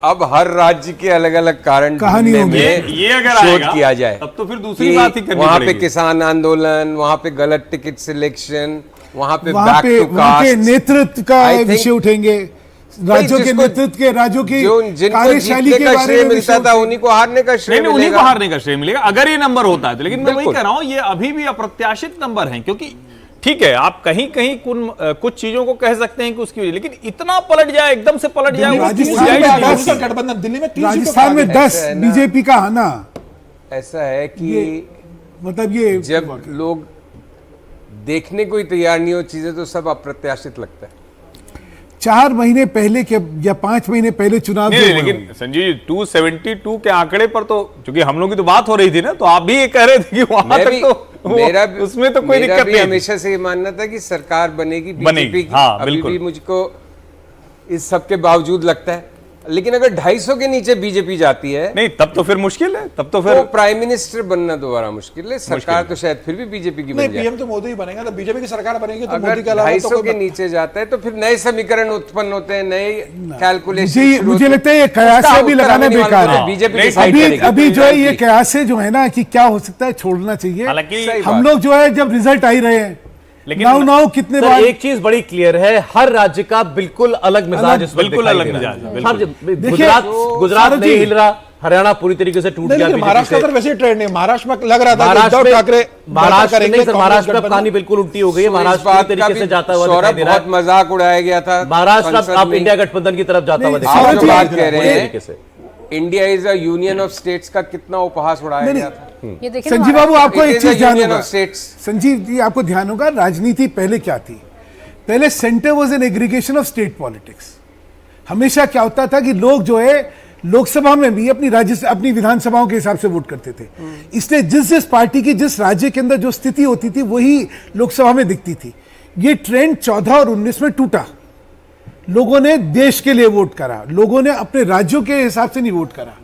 अब हर राज्य के अलग अलग कारण कहानियों में ये अगर शोध आएगा किया जाए तब तो फिर दूसरी बात ही करनी वहां पे पड़ेगी। किसान आंदोलन, वहां पे गलत टिकट सिलेक्शन, वहां पे वहां बैक पे टू वहां के कास्ट। नेतृत्व का I think- विषय उठेंगे, राज्यों के जिसको- नेतृत्व के, राज्यों की जिनको कार्यशैली जीतने के का बारे श्रेय में मिलता विषय था उठेंगे। उन्हीं को हारने का श्रेय नहीं, उन्हीं को मिलेगा। हारने का श्रेय मिलेगा अगर ये नंबर होता है तो। लेकिन मैं वही बिल्कुल। कह रहा हूं ये अभी भी अप्रत्याशित नंबर हैं, क्योंकि ठीक है आप कहीं कहीं कुछ चीजों को कह सकते हैं कि उसकी वजह, लेकिन इतना पलट जाए, एकदम से पलट जाए, राजस्थान उसकी में guarantee नहीं 10 होती। गठबंधन दिल्ली में 3 राजस्थान में 10 ऐसा है ना। बीजेपी का आना, ऐसा है कि मतलब ये जब लोग देखने को ही तैयार नहीं हो चीजें तो सब अप्रत्याशित लगता है। 4 महीने पहले के या 5 महीने पहले चुनाव नहीं, जो नहीं, हुए लेकिन संजीव जी 272 के आंकड़े पर तो चूंकि हम लोग की तो बात हो रही थी ना, तो आप भी ये कह रहे थे कि वहां मैं तक भी- तो मेरा भी- उसमें तो कोई मेरा दिक्कत भी नहीं थी। हमेशा से ये मानना था कि सरकार बनेगी बनेगी, बीजेपी की। हाँ, अभी बिल्कुल। भी मुझको इस सब के बावजूद लगता है, लेकिन अगर 250 के नीचे बीजेपी जाती है नहीं तब तो फिर मुश्किल है, तब तो तो फिर प्राइम मिनिस्टर बनना दोबारा मुश्किल है। सरकार तो शायद फिर भी बीजेपी की नहीं, बन जाए। पीएम तो मोदी ही बनेगा, तो बीजेपी की सरकार बनेगी तो अगर मोदी के अलावा तो 250 के कोई नीचे जाता है तो फिर नए समीकरण उत्पन्न होते हैं, नए कैलकुलेशन। मुझे लगता है ये कयासे भी लगाना बेकार है। बीजेपी नहीं, डिसाइड अभी करेगी। अभी जो है ये कयासे जो है ना कि क्या हो सकता है, छोड़ना चाहिए। हालांकि सही हम बात। लोग जो है जब रिजल्ट आ ही रहे हैं, लेकिन नाउ कितने सर, बार एक चीज बड़ी क्लियर है, हर राज्य का बिल्कुल अलग मिजाज इसमें बिल्कुल दिखाई अलग दे रहा है। मिजाज है, हर- देखिए, गुजरात सारथी- नहीं हिल रहा, हरियाणा पूरी तरीके से टूट नहीं, गया लेकिन बीजेपी महाराष्ट्र से। का तो वैसे ही ट्रेंड नहीं। महाराष्ट्र में लग रहा था कि महाराष्ट्र उद्धव में ठाकरे महाराष्ट्र करेंगे, नहीं सर, कांग्रेस महाराष्ट्र में गठबंधन। कहानी बिल्कुल उल्टी हो गई है। तो इस महाराष्ट्र बात पूरी का तरीके भी से जाता हुआ दिखाई सौरभ दे रहा बहुत है। मजाक उड़ाया गया था महाराष्ट्र संसद आप में। इंडिया गठबंधन की तरफ जाता हुआ नहीं, दिखाई आप दे जो रहा है। बात कह रहे पूरी हैं तरीके से। India is a union of states का कितना उपहास उड़ाया गया था। ये देखिए संजीव बाबू आपको It एक is चीज a ध्यान union होगा, of states. संजीव जी आपको ध्यान होगा, राजनीति पहले क्या थी? पहले centre was an aggregation of state politics. हमेशा क्या होता था कि लोग जो है लोकसभा में भी अपनी विधानसभाओं के हिसाब से वोट करते थे। इसलिए जिस पार्टी की जिस राज्य के अंदर जो स्थिति होती थी वही लोकसभा में दिखती थी। ये ट्रेंड 14 और 19 में टूटा। लोगों ने देश के लिए वोट करा, लोगों ने अपने राज्यों के हिसाब से नहीं वोट करा।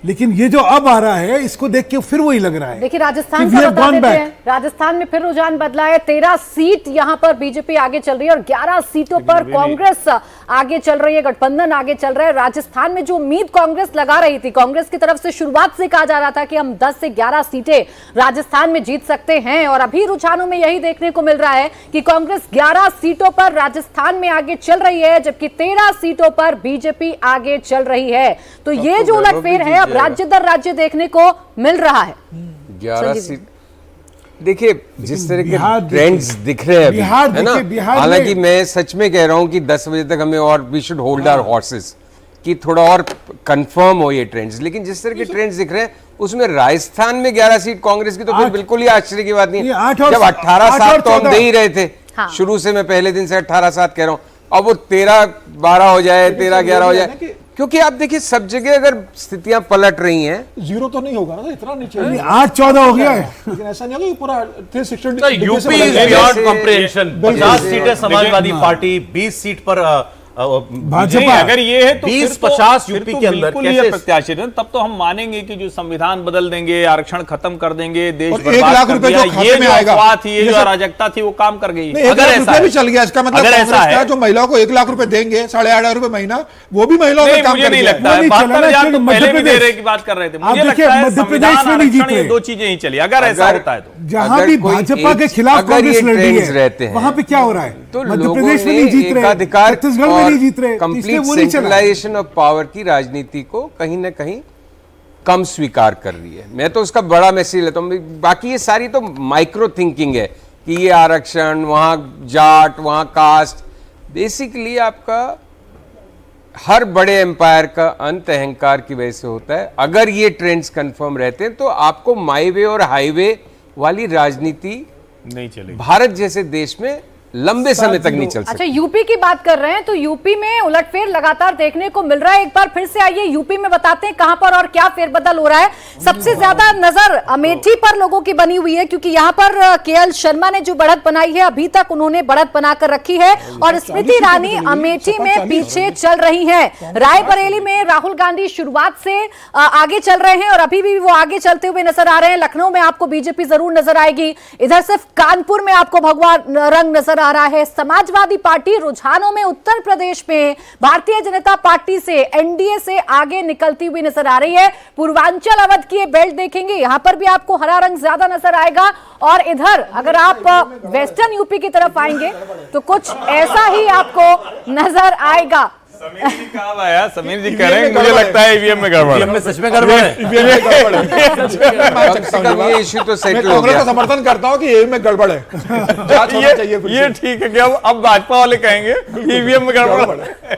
लेकिन ये जो अब आ रहा है इसको देख के फिर वही लग रहा है। देखिए राजस्थान कि we का have बता gone देते back. हैं, राजस्थान में फिर रुझान बदला है। 13 सीट यहां पर बीजेपी आगे चल रही है और 11 सीटों पर कांग्रेस आगे चल रही है, गठबंधन आगे चल रहा है। राजस्थान में जो उम्मीद कांग्रेस लगा रही थी, कांग्रेस की तरफ से शुरुआत से कहा जा रहा था कि हम 10 से 11 सीटें राजस्थान में जीत सकते हैं, और अभी रुझानों में यही देखने को मिल रहा है कि कांग्रेस 11 सीटों पर राजस्थान में आगे चल रही है, जबकि 13 सीटों पर बीजेपी आगे चल रही है। तो ये जो उलटफेर है अब राज्य दर राज्य देखने को मिल रहा है। 11 संजीव सीट देखिए, जिस तरह के बिहार ट्रेंड्स देखिए, दिख रहे हैं अभी, बिहार है ना? देखिए, बिहार में- हालांकि मैं सच में कह रहा हूं कि 10 बजे तक हमें और we should hold our horses कि थोड़ा और कंफर्म हो ये ट्रेंड्स। लेकिन जिस तरह के ट्रेंड्स दिख रहे हैं उसमें राजस्थान में 11 सीट कांग्रेस की तो फिर 8 बिल्कुल ही आश्चर्य की बात नहीं ये है। 8 और जब 18 8 सात और तो हम 14 दे ही रहे थे हाँ। शुरू से। मैं पहले दिन से 18 सात कह रहा हूं, अब वो 13-12 हो जाए, 13-11 हो जाए, क्योंकि आप देखिए सब जगह अगर स्थितियां पलट रही हैं। जीरो तो नहीं होगा ना, इतना नीचे नहीं, 8-14 हो गया है। लेकिन ऐसा नहीं होगा कि पूरा 360 सर, यूपी इज जैसे- बियॉन्ड कॉम्प्रिहेंशन। 50 जैसे- सीटें समाजवादी पार्टी, 20 सीट पर भाजपा नहीं, अगर ये है तो 20-50 यूपी के अंदर बिल्कुल ही कैसे- अप्रत्याशित है। तब तो हम मानेंगे कि जो संविधान बदल देंगे, आरक्षण खत्म कर देंगे, देश और 1 बर्बाद लाख कर रुपए दिया, जो खाते ये में जो आएगा, अफवाह थी, ये ये जो सब- अराजकता थी, वो काम कर गई। नहीं, 1 लाख रुपए भी चल गया। इसका मतलब अगर कांग्रेस ऐसा का है जो महिलाओं को 1 लाख रुपए देंगे, 8.5 रुपए महीना, वो भी महिलाओं नहीं, में काम मुझे कर नहीं गया। लगता वो है। नहीं चला 72,000 ना, तो मध्य पहले भी दे प्रदेश- रहे की बात कर रहे थे। आप मुझे देखिए, लगता है मध्य प्रदेश संविधान, में नहीं जीत आरक्षण, ये रहे। 2 चीजें ही चली। अगर ऐसा होता है तो जहां अगर भी कोई भाजपा के एक- खिलाफ अगर कांग्रेस ये लड़ रही ट्रेंड्स रहते है, हैं वहां पे क्या हो रहा है? तो मध्य लोगों प्रदेश में ने नहीं जीत रहे, एकाधिकार छत्तीसगढ़ में नहीं जीत रहे, कंप्लीट इसलिए वो नहीं चला। सेंट्रलाइजेशन ऑफ पावर की राजनीति को कहीं ना कहीं कम स्वीकार कर रही है। मैं तो उसका बड़ा मैसेज लेता हूं। बाकी ये सारी तो माइक्रो थिंकिंग है कि ये आरक्षण, वहां जाट, वहां कास्ट। बेसिकली आपका हर बड़े एम्पायर का अंत अहंकार की वजह से होता है। अगर ये ट्रेंड्स कंफर्म रहते हैं तो आपको माई वे और हाईवे वाली राजनीति नहीं चलेगी। भारत जैसे देश में लंबे समय तक नहीं चल सकती। अच्छा, यूपी की बात कर रहे हैं तो यूपी में उलटफेर लगातार देखने को मिल रहा है। एक बार फिर से आइए यूपी में बताते हैं कहां पर और क्या फेरबदल हो रहा है। सबसे ज्यादा नजर अमेठी पर लोगों की बनी हुई है, क्योंकि यहां पर केएल शर्मा ने जो बढ़त बनाई है, अभी तक उन्होंने बढ़त बनाकर रखी है और स्मृति ईरानी अमेठी में पीछे चल रही है। रायबरेली में राहुल गांधी शुरुआत से आगे चल रहे हैं और अभी भी वो आगे चलते हुए नजर आ रहे हैं। लखनऊ में आपको बीजेपी जरूर नजर आएगी, इधर सिर्फ कानपुर में आपको भगवा रंग नजर आ रहा है। समाजवादी पार्टी रुझानों में उत्तर प्रदेश में भारतीय जनता पार्टी से, एनडीए से आगे निकलती हुई नजर आ रही है। पूर्वांचल अवध की ये बेल्ट देखेंगे, यहां पर भी आपको हरा रंग ज्यादा नजर आएगा, और इधर अगर आप वेस्टर्न यूपी की तरफ आएंगे तो कुछ ऐसा ही आपको नजर आएगा। समीर जी कहाँ आया? समीर जी कह रहे हैं मुझे लगता है ईवीएम में गड़बड़ है। में सच में गड़बड़ है। ईवीएम में गड़बड़ है। कम से कम ये इश्यू तो मैं सेटल हो कांग्रेस गया। का समर्थन करता हूं कि ईवीएम में गड़बड़ है। जांच होना चाहिए फिर से। ये ठीक है कि अब भाजपा वाले कहेंगे ईवीएम में गड़बड़ है।